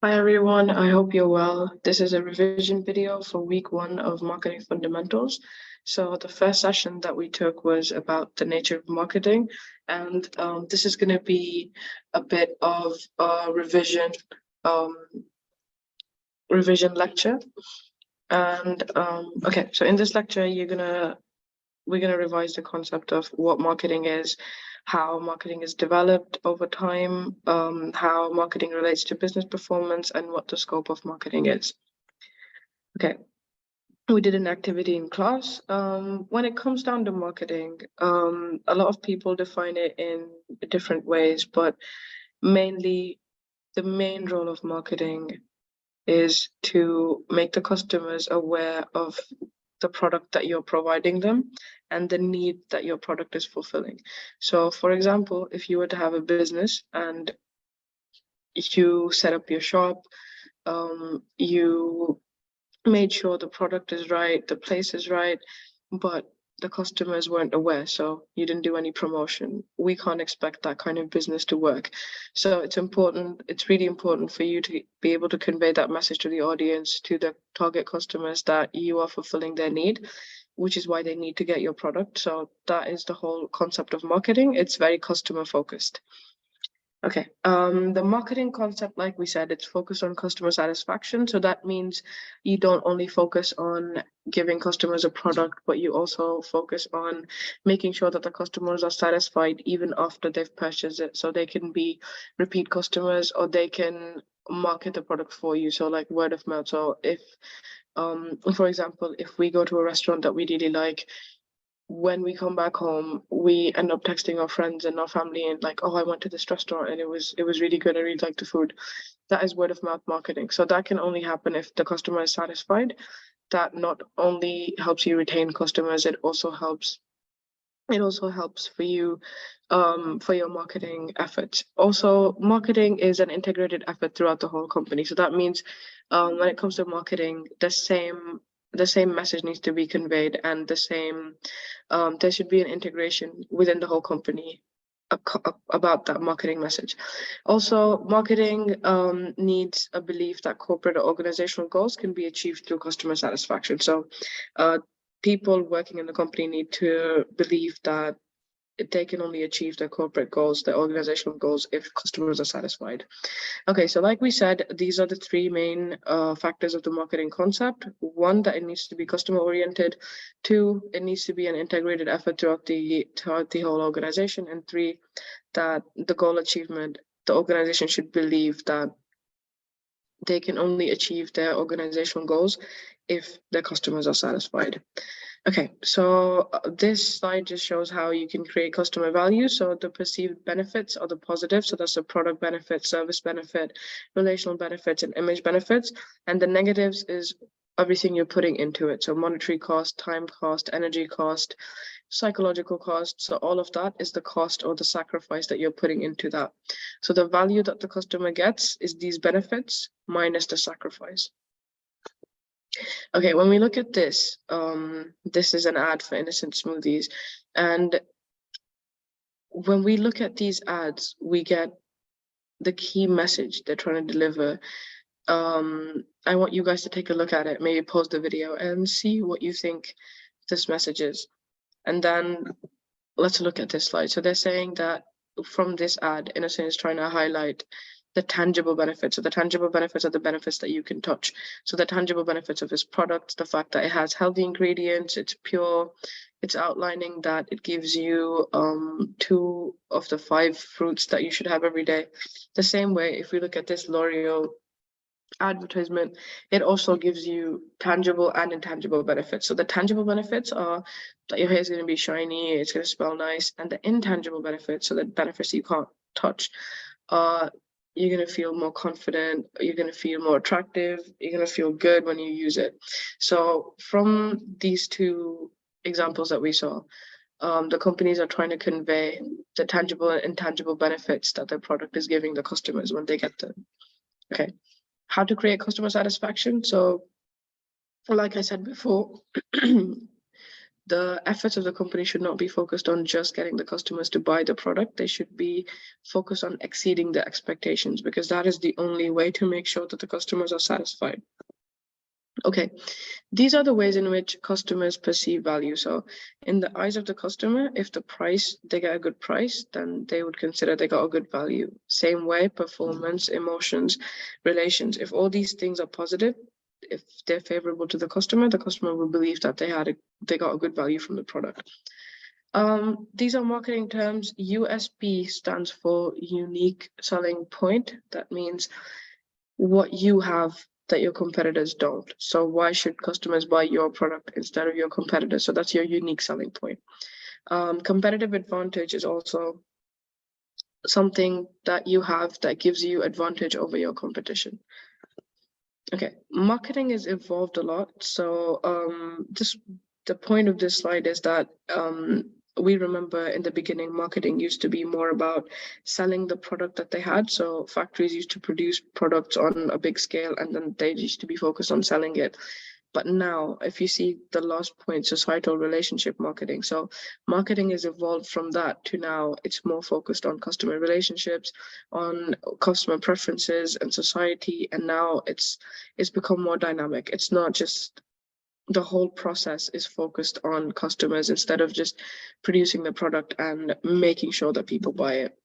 Hi everyone, I hope you're well. This is a revision video for week 1 of Marketing Fundamentals. So the first session that we took was about the nature of marketing, and this is going to be a bit of a um, revision lecture. And okay, so in this lecture, we're gonna revise the concept of what marketing is, how marketing is developed over time, how marketing relates to business performance, and what the scope of marketing is. Okay, we did an activity in class. When it comes down to marketing, a lot of people define it in different ways, but mainly the main role of marketing is to make the customers aware of the product that you're providing them and the need that your product is fulfilling. So, for example, if you were to have a business and you set up your shop, you made sure the product is right, the place is right, but the customers weren't aware, so you didn't do any promotion. We can't expect that kind of business to work. So it's really important for you to be able to convey that message to the audience, to the target customers, that you are fulfilling their need, which is why they need to get your product. So that is the whole concept of marketing. It's very customer focused. Okay. The marketing concept, like we said, it's focused on customer satisfaction. So that means you don't only focus on giving customers a product, but you also focus on making sure that the customers are satisfied even after they've purchased it. So they can be repeat customers or they can market the product for you. So like word of mouth. So if, for example, if we go to a restaurant that we really like, when we come back home, we end up texting our friends and our family and like, oh, I went to this restaurant and it was really good. I really liked the food. That is word of mouth marketing. So that can only happen if the customer is satisfied. That not only helps you retain customers, it also helps for you for your marketing efforts. Also, marketing is an integrated effort throughout the whole company. So that means when it comes to marketing, the same message needs to be conveyed, and there should be an integration within the whole company about that marketing message. Also, marketing needs a belief that corporate or organizational goals can be achieved through customer satisfaction. So people working in the company need to believe that they can only achieve their corporate goals, their organizational goals, if customers are satisfied. Okay, so like we said, these are the three main factors of the marketing concept. One, that it needs to be customer oriented. Two, it needs to be an integrated effort throughout the whole organization. And three, that the goal achievement, the organization should believe that they can only achieve their organizational goals if their customers are satisfied. Okay, so this slide just shows how you can create customer value. So the perceived benefits are the positive. So that's the product benefit, service benefit, relational benefits, and image benefits. And the negatives is everything you're putting into it. So monetary cost, time cost, energy cost, psychological cost. So all of that is the cost or the sacrifice that you're putting into that. So the value that the customer gets is these benefits minus the sacrifice. Okay, when we look at this, this is an ad for Innocent Smoothies. And when we look at these ads, we get the key message they're trying to deliver. I want you guys to take a look at it, maybe pause the video and see what you think this message is. And then let's look at this slide. So they're saying that from this ad, Innocent is trying to highlight the tangible benefits. So the tangible benefits are the benefits that you can touch. So the tangible benefits of his product, the fact that it has healthy ingredients, it's pure, it's outlining that it gives you 2 of the 5 fruits that you should have every day. The same way, if we look at this L'Oreal advertisement, it also gives you tangible and intangible benefits. So the tangible benefits are that your hair is going to be shiny, it's going to smell nice, and the intangible benefits, so the benefits you can't touch, you're going to feel more confident, you're going to feel more attractive, you're going to feel good when you use it. So from these 2 examples that we saw, the companies are trying to convey the tangible and intangible benefits that their product is giving the customers when they get them. Okay, how to create customer satisfaction. So like I said before, the efforts of the company should not be focused on just getting the customers to buy the product. They should be focused on exceeding the expectations, because that is the only way to make sure that the customers are satisfied. Okay, these are the ways in which customers perceive value. So in the eyes of the customer, if they get a good price, then they would consider they got a good value. Same way, performance, emotions, relations. If all these things are positive, if they're favorable to the customer will believe that they got a good value from the product. These are marketing terms. USP stands for unique selling point. That means what you have that your competitors don't. So why should customers buy your product instead of your competitors? So that's your unique selling point. Competitive advantage is also something that you have that gives you advantage over your competition. Okay, marketing has evolved a lot. So the point of this slide is that we remember in the beginning, marketing used to be more about selling the product that they had. So factories used to produce products on a big scale, and then they used to be focused on selling it. But now, if you see the last point, societal relationship marketing. So marketing has evolved from that to now it's more focused on customer relationships, on customer preferences and society. And now it's become more dynamic. It's not just the whole process is focused on customers instead of just producing the product and making sure that people buy it.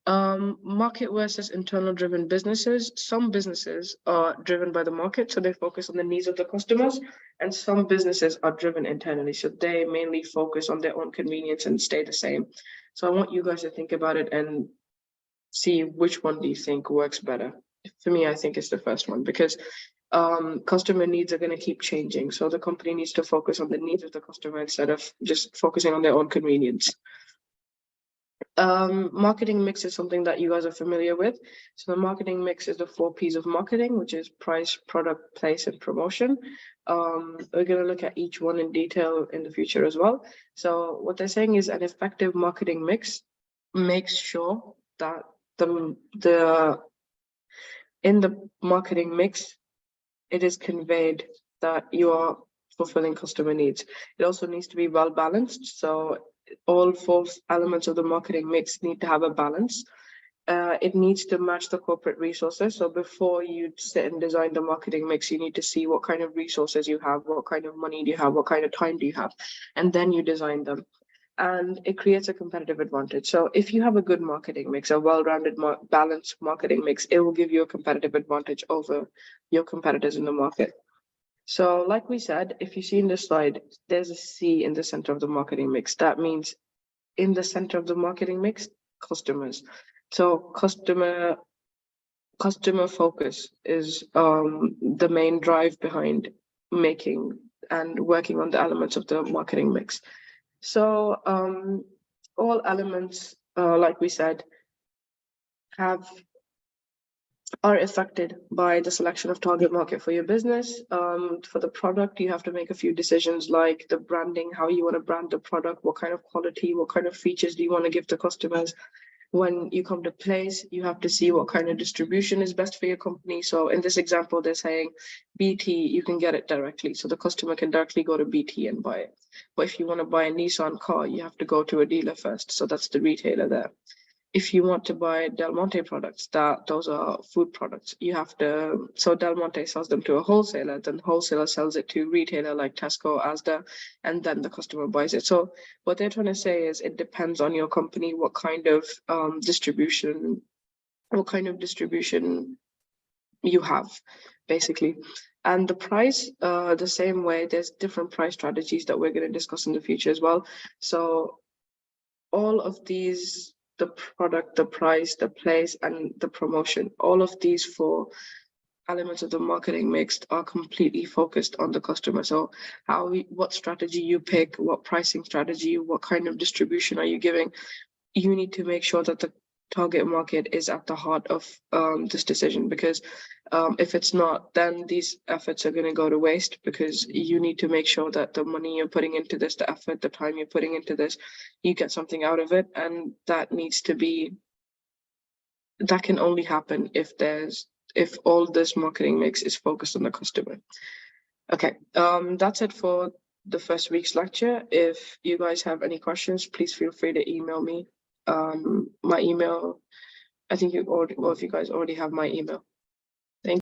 Market versus internal driven businesses. Some businesses are driven by the market, so they focus on the needs of the customers, and some businesses are driven internally, so they mainly focus on their own convenience and stay the same. So I want you guys to think about it and see which one do you think works better. For me, I think it's the first one, because customer needs are going to keep changing. So the company needs to focus on the needs of the customer instead of just focusing on their own convenience. Marketing mix is something that you guys are familiar with. So the marketing mix is the 4 P's of marketing, which is price, product, place, and promotion. We're going to look at each one in detail in the future as well. So what they're saying is an effective marketing mix makes sure that in the marketing mix, it is conveyed that you are fulfilling customer needs. It also needs to be well balanced. So all 4 elements of the marketing mix need to have a balance. It needs to match the corporate resources. So before you sit and design the marketing mix, you need to see what kind of resources you have, what kind of money do you have, what kind of time do you have, and then you design them. And it creates a competitive advantage. So if you have a good marketing mix, a well-rounded, balanced marketing mix, it will give you a competitive advantage over your competitors in the market. So like we said, if you see in this slide, there's a C in the center of the marketing mix. That means in the center of the marketing mix, customers. So customer focus is the main drive behind making and working on the elements of the marketing mix. So all elements, like we said, are affected by the selection of target market for your business. For the product, you have to make a few decisions like the branding, how you want to brand the product, what kind of quality, what kind of features do you want to give to customers. When you come to place, you have to see what kind of distribution is best for your company. So in this example, they're saying BT, you can get it directly. So the customer can directly go to BT and buy it. But if you want to buy a Nissan car, you have to go to a dealer first. So that's the retailer there. If you want to buy Del Monte products, those are food products, you have to, so Del Monte sells them to a wholesaler, then the wholesaler sells it to a retailer like Tesco, Asda, and then the customer buys it. So what they're trying to say is it depends on your company, what kind of distribution you have, basically. And the price, the same way, there's different price strategies that we're going to discuss in the future as well. So all of these, the product, the price, the place, and the promotion, all of these 4 elements of the marketing mix are completely focused on the customer. So what strategy you pick, what pricing strategy, what kind of distribution are you giving, you need to make sure that the target market is at the heart of this decision, because if it's not, then these efforts are going to go to waste, because you need to make sure that the money you're putting into this, the effort, the time you're putting into this, you get something out of it. And that can only happen if all this marketing mix is focused on the customer. Okay, that's it for the first week's lecture. If you guys have any questions, please feel free to email me. My email, I think you already, well, if you guys already have my email.